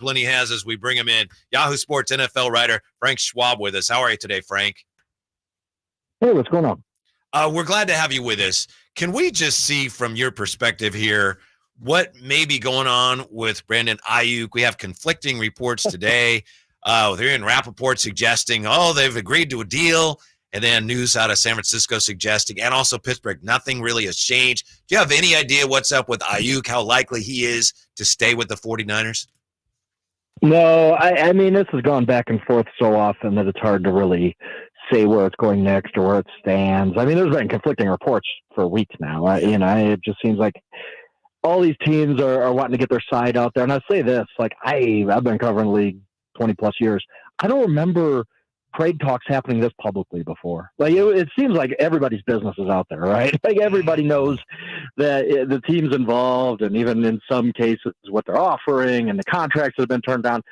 He has as we bring him in. Yahoo Sports NFL writer Frank Schwab with us. How are you today, Frank? Hey, what's going on? We're glad to have you with us. Can we just see from your perspective here what may be going on with Brandon Aiyuk? We have conflicting reports today. They're in Rappaport suggesting, they've agreed to a deal. And then news out of San Francisco suggesting, and also Pittsburgh, nothing really has changed. Do you have any idea what's up with Aiyuk, how likely he is to stay with the 49ers? No, I mean, this has gone back and forth so often that it's hard to really say where it's going next or where it stands. I mean, there's been conflicting reports for weeks now. It just seems like all these teams are wanting to get their side out there. And I say this, like I've been covering the league 20 plus years. I don't remember trade talks happening this publicly before. Like it seems like everybody's business is out there, right? Like everybody knows that the team's involved, and even in some cases what they're offering and the contracts that have been turned down.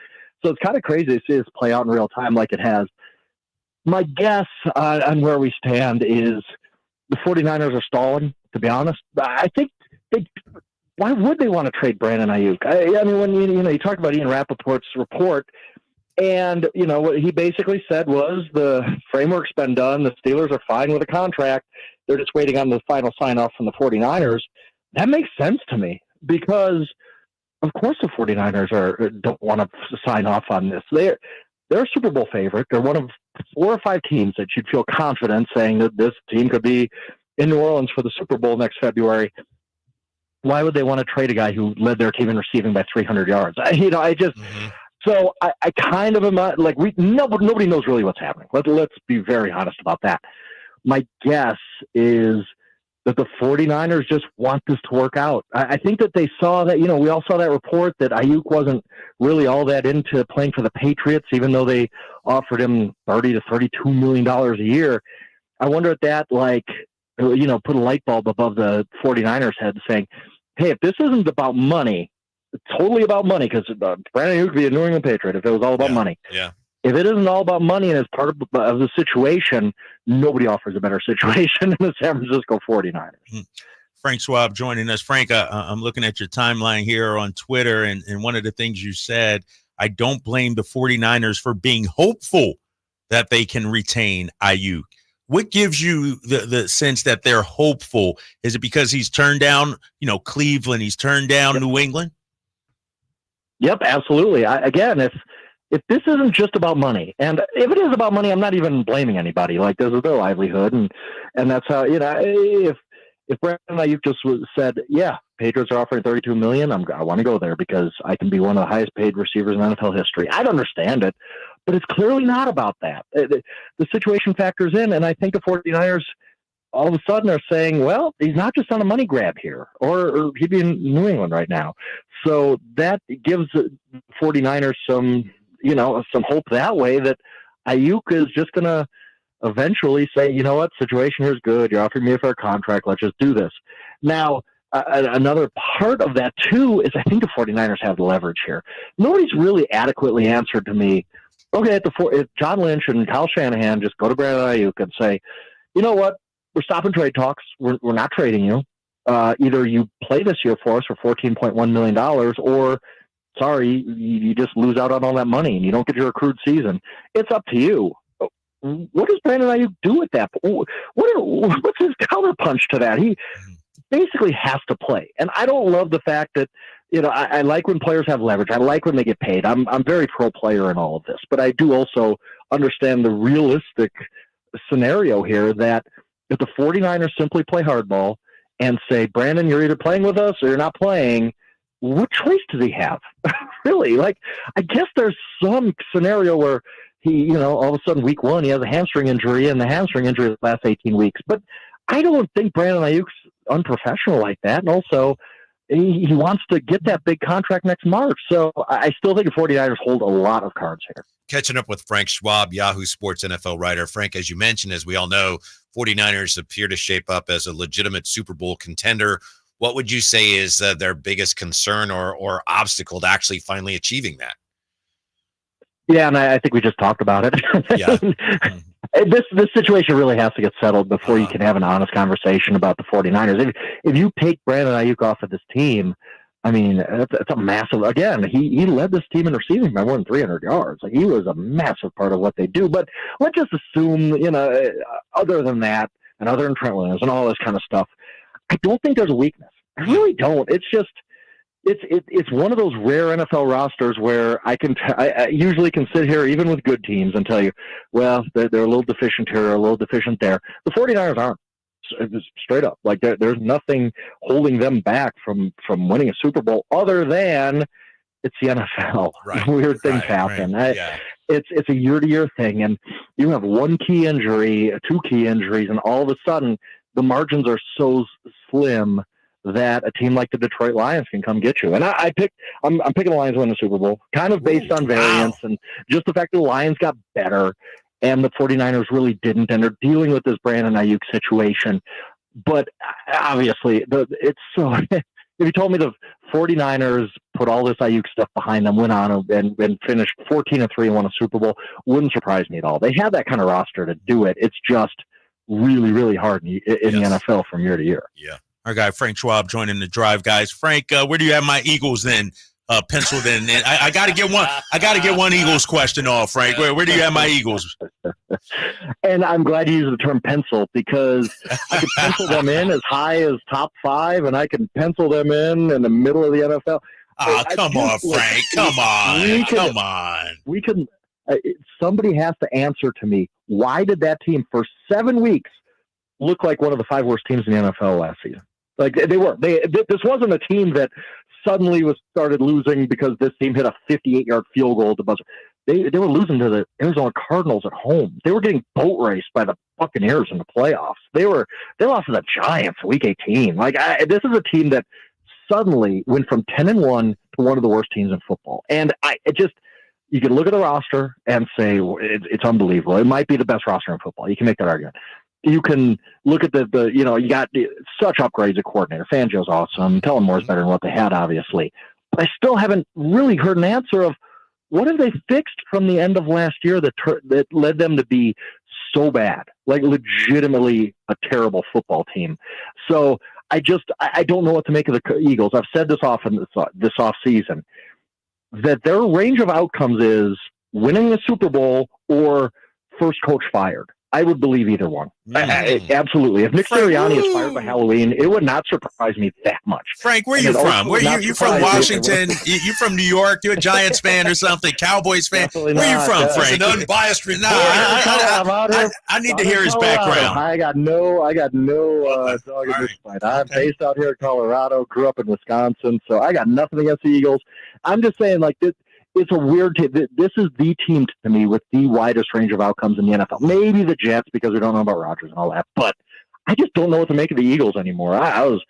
So it's kind of crazy to see this play out in real time like it has. My guess on where we stand is the 49ers are stalling, to be honest. I think why would they want to trade Brandon Aiyuk? I mean, when you talk about Ian Rappaport's report, and what he basically said was the framework's been done. The Steelers are fine with the contract. They're just waiting on the final sign-off from the 49ers. That makes sense to me because, of course, the 49ers don't want to sign off on this. They're a Super Bowl favorite. They're one of 4 or 5 teams that you'd feel confident saying that this team could be in New Orleans for the Super Bowl next February. Why would they want to trade a guy who led their team in receiving by 300 yards? So I kind of am like, nobody knows really what's happening. Let's be very honest about that. My guess is that the 49ers just want this to work out. I think that they saw that, we all saw that report that Aiyuk wasn't really all that into playing for the Patriots, even though they offered him $30 to $32 million a year. I wonder if that, put a light bulb above the 49ers head saying, hey, if this isn't about money, it's totally about money, because Brandon Aiyuk would be a New England Patriot if it was all about money. Yeah. If it isn't all about money and it's part of the situation, nobody offers a better situation than the San Francisco 49ers. Frank Schwab joining us. Frank, I'm looking at your timeline here on Twitter, and one of the things you said, I don't blame the 49ers for being hopeful that they can retain Aiyuk. What gives you the sense that they're hopeful? Is it because he's turned down, Cleveland, he's turned down New England? Yep, absolutely. Again, if this isn't just about money, and if it is about money, I'm not even blaming anybody. Like, this is their livelihood, and that's how, if Brandon Aiyuk just said, yeah, Patriots are offering $32 million, I want to go there because I can be one of the highest paid receivers in NFL history. I'd understand it, but it's clearly not about that. The situation factors in, and I think the 49ers all of a sudden are saying, well, he's not just on a money grab here, or he'd be in New England right now. So that gives the 49ers some hope that way, that Aiyuk is just going to eventually say, you know what, situation here is good. You're offering me a fair contract. Let's just do this. Now, another part of that, too, is I think the 49ers have the leverage here. Nobody's really adequately answered to me, okay, if John Lynch and Kyle Shanahan just go to Brandon Aiyuk and say, you know what, we're stopping trade talks. We're not trading you. Either you play this year for us for $14.1 million, or sorry, you just lose out on all that money and you don't get your accrued season. It's up to you. What does Brandon Aiyuk do with that? What's his counterpunch to that? He basically has to play. And I don't love the fact that, I like when players have leverage. I like when they get paid. I'm very pro player in all of this, but I do also understand the realistic scenario here that if the 49ers simply play hardball and say, Brandon, you're either playing with us or you're not playing, what choice does he have? Really? I guess there's some scenario where he, all of a sudden week 1, he has a hamstring injury, and the hamstring injury lasts 18 weeks. But I don't think Brandon Aiyuk's unprofessional like that. And also, he wants to get that big contract next March. So I still think the 49ers hold a lot of cards here. Catching up with Frank Schwab, Yahoo Sports NFL writer. Frank, as you mentioned, as we all know, 49ers appear to shape up as a legitimate Super Bowl contender. What would you say is their biggest concern or obstacle to actually finally achieving that? Yeah, and I think we just talked about it. Yeah. This situation really has to get settled before you can have an honest conversation about the 49ers. If you take Brandon Aiyuk off of this team, I mean, that's a massive. Again, he led this team in receiving by more than 300 yards. Like, he was a massive part of what they do. But let's just assume, other than that, and other than Trent Williams and all this kind of stuff, I don't think there's a weakness. I really don't. It's just it's one of those rare NFL rosters where I usually can sit here even with good teams and tell you, well, they're a little deficient here, a little deficient there. The 49ers aren't. Straight up, like there's nothing holding them back from winning a Super Bowl other than it's the NFL. Right. Weird things happen. It's a year-to-year thing, and you have one key injury, two key injuries, and all of a sudden the margins are so slim that a team like the Detroit Lions can come get you. And I'm picking the Lions to win the Super Bowl, kind of based on variance and just the fact that the Lions got better. And the 49ers really didn't, and they're dealing with this Brandon Aiyuk situation. But obviously, it's so. If you told me the 49ers put all this Aiyuk stuff behind them, went on and finished 14-3 and won a Super Bowl, wouldn't surprise me at all. They have that kind of roster to do it. It's just really, really hard in the NFL from year to year. Yeah. Our guy Frank Schwab joining the drive, guys. Frank, where do you have my Eagles then? Penciled in. And I got to get one. I got to get one Eagles question off, Frank. Where do you have my Eagles? And I'm glad you used the term pencil, because I could pencil them in as high as top 5, and I can pencil them in the middle of the NFL. Oh, come on, Frank. Come on. We can. Somebody has to answer to me. Why did that team for 7 weeks look like one of the 5 worst teams in the NFL last season? Like they were. This wasn't a team that suddenly started losing because this team hit a 58-yard field goal at the buzzer. They were losing to the Arizona Cardinals at home. They were getting boat raced by the Buccaneers in the playoffs. They lost to the Giants week 18. This is a team that suddenly went from 10-1 to one of the worst teams in football. And you can look at the roster and say it's unbelievable. It might be the best roster in football. You can make that argument. You can look at you got such upgrades at coordinator. Fangio's awesome. Kellen Moore's better than what they had, obviously. But I still haven't really heard an answer of what have they fixed from the end of last year that led them to be so bad, like legitimately a terrible football team. So I don't know what to make of the Eagles. I've said this often this off season, that their range of outcomes is winning the Super Bowl or first coach fired. I would believe either one. Absolutely. If Nick Sirianni is fired by Halloween, it would not surprise me that much. Frank, where are you from? You from Washington? You from New York? You a Giants fan or something? Cowboys fan? Where are you from, Frank? It's an unbiased report. I need to hear his background. I got no dog in this fight. I'm based out here in Colorado, grew up in Wisconsin, so I got nothing against the Eagles. I'm just saying, this. It's a weird team. This is the team to me with the widest range of outcomes in the NFL. Maybe the Jets, because we don't know about Rodgers and all that. But I just don't know what to make of the Eagles anymore. I was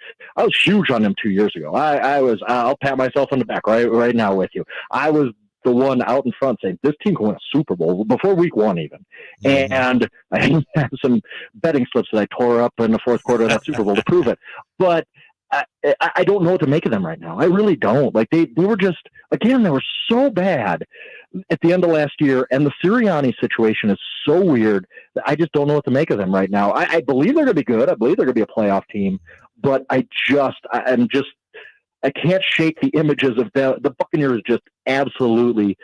huge on them 2 years ago. I'll pat myself on the back right now with you. I was the one out in front saying this team can win a Super Bowl before week 1 even. Mm-hmm. And I have some betting slips that I tore up in the fourth quarter of that Super Bowl to prove it. But I don't know what to make of them right now. I really don't. They were just, again, they were so bad at the end of last year, and the Sirianni situation is so weird that I just don't know what to make of them right now. I believe they're going to be good. I believe they're going to be a playoff team, but I can't shake the images of the Buccaneers just absolutely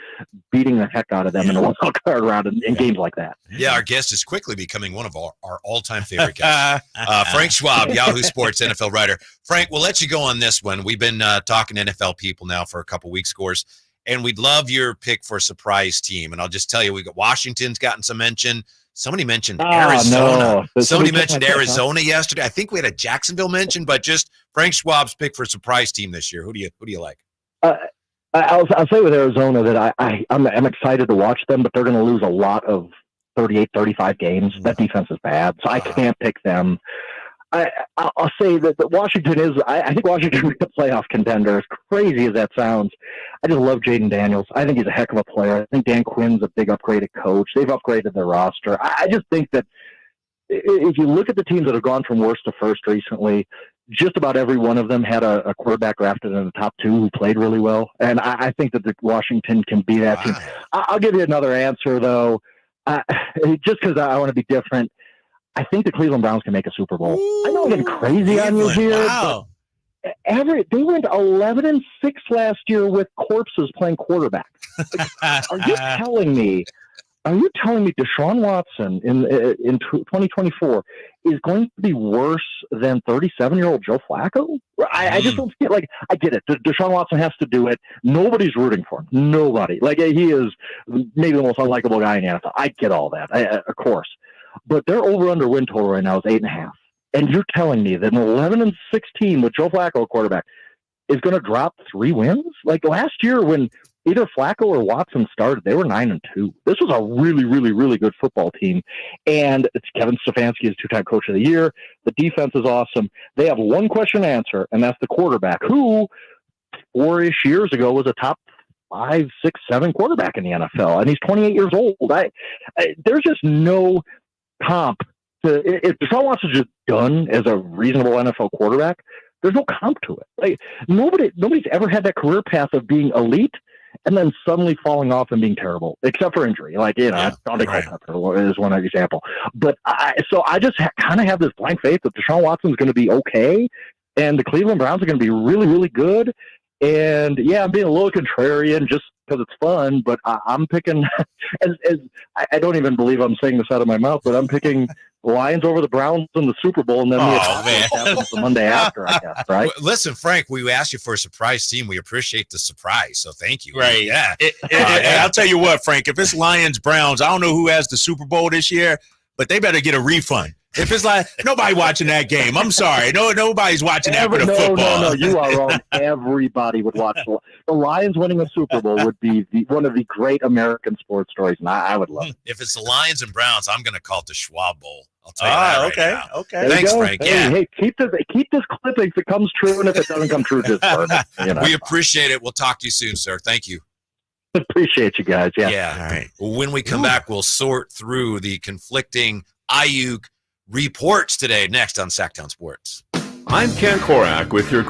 beating the heck out of them in a wild card round in games like that. Yeah, our guest is quickly becoming one of our all-time favorite guys. Frank Schwab, Yahoo Sports NFL writer. Frank, we'll let you go on this one. We've been talking NFL people now for a couple weeks, scores, and we'd love your pick for a surprise team. And I'll just tell you, Washington's gotten some mention. Somebody mentioned Arizona. No. Somebody mentioned Arizona yesterday. I think we had a Jacksonville mention, but just Frank Schwab's pick for a surprise team this year. Who do you like? I'll say with Arizona that I'm excited to watch them, but they're going to lose a lot of 38, 35 games. That defense is bad, so I can't pick them. I'll say that Washington is. I think Washington is a playoff contender. As crazy as that sounds, I just love Jaden Daniels. I think he's a heck of a player. I think Dan Quinn's a big upgraded coach. They've upgraded their roster. I just think that if you look at the teams that have gone from worst to first recently, just about every one of them had a quarterback drafted in the top 2 who played really well. And I think that the Washington can be that team. I'll give you another answer, though, just because I want to be different. I think the Cleveland Browns can make a Super Bowl. I know I'm getting crazy on you here, but They went 11-6 last year with corpses playing quarterback. Are you telling me Deshaun Watson in 2024 is going to be worse than 37-year-old Joe Flacco? I just don't see it. Like, I get it. Deshaun Watson has to do it. Nobody's rooting for him. Nobody. Like, he is maybe the most unlikable guy in the NFL. I get all that, of course. But their over-under win total right now is 8.5. And you're telling me that an 11-6 team with Joe Flacco quarterback is going to drop 3 wins? Like last year when either Flacco or Watson started, they were 9-2. This was a really, really, really good football team. And it's Kevin Stefanski is 2-time coach of the year. The defense is awesome. They have one question to answer, and that's the quarterback, who 4-ish years ago was a top 5, 6, 7 quarterback in the NFL. And he's 28 years old. There's just no comp. If Deshaun Watson's just done as a reasonable NFL quarterback, there's no comp to it. Like nobody's ever had that career path of being elite and then suddenly falling off and being terrible, except for injury. Like, Dante Culpepper is one example. But I just kind of have this blind faith that Deshaun Watson's going to be okay, and the Cleveland Browns are going to be really, really good. And I'm being a little contrarian just because it's fun, but I'm picking. I don't even believe I'm saying this out of my mouth, but I'm picking the Lions over the Browns in the Super Bowl, and then happens the Monday after, I guess. Right? Listen, Frank, we asked you for a surprise team. We appreciate the surprise, so thank you. Right? Yeah. I'll tell you what, Frank. If it's Lions Browns, I don't know who has the Super Bowl this year, but they better get a refund. If it's like nobody watching that game, I'm sorry. Nobody's watching that for the football. No, you are wrong. Everybody would watch the Lions winning a Super Bowl would be one of the great American sports stories, and I would love it. If it's the Lions and Browns, I'm going to call it the Schwab Bowl. I'll tell you that right now. Okay. Thanks, Frank. Hey, keep this clipping if it comes true, and if it doesn't come true, just burn it. We appreciate it. We'll talk to you soon, sir. Thank you. Appreciate you guys. Yeah. All right. When we come back, we'll sort through the conflicting Aiyuk reports today, next on Sactown Sports. I'm Ken Korak with your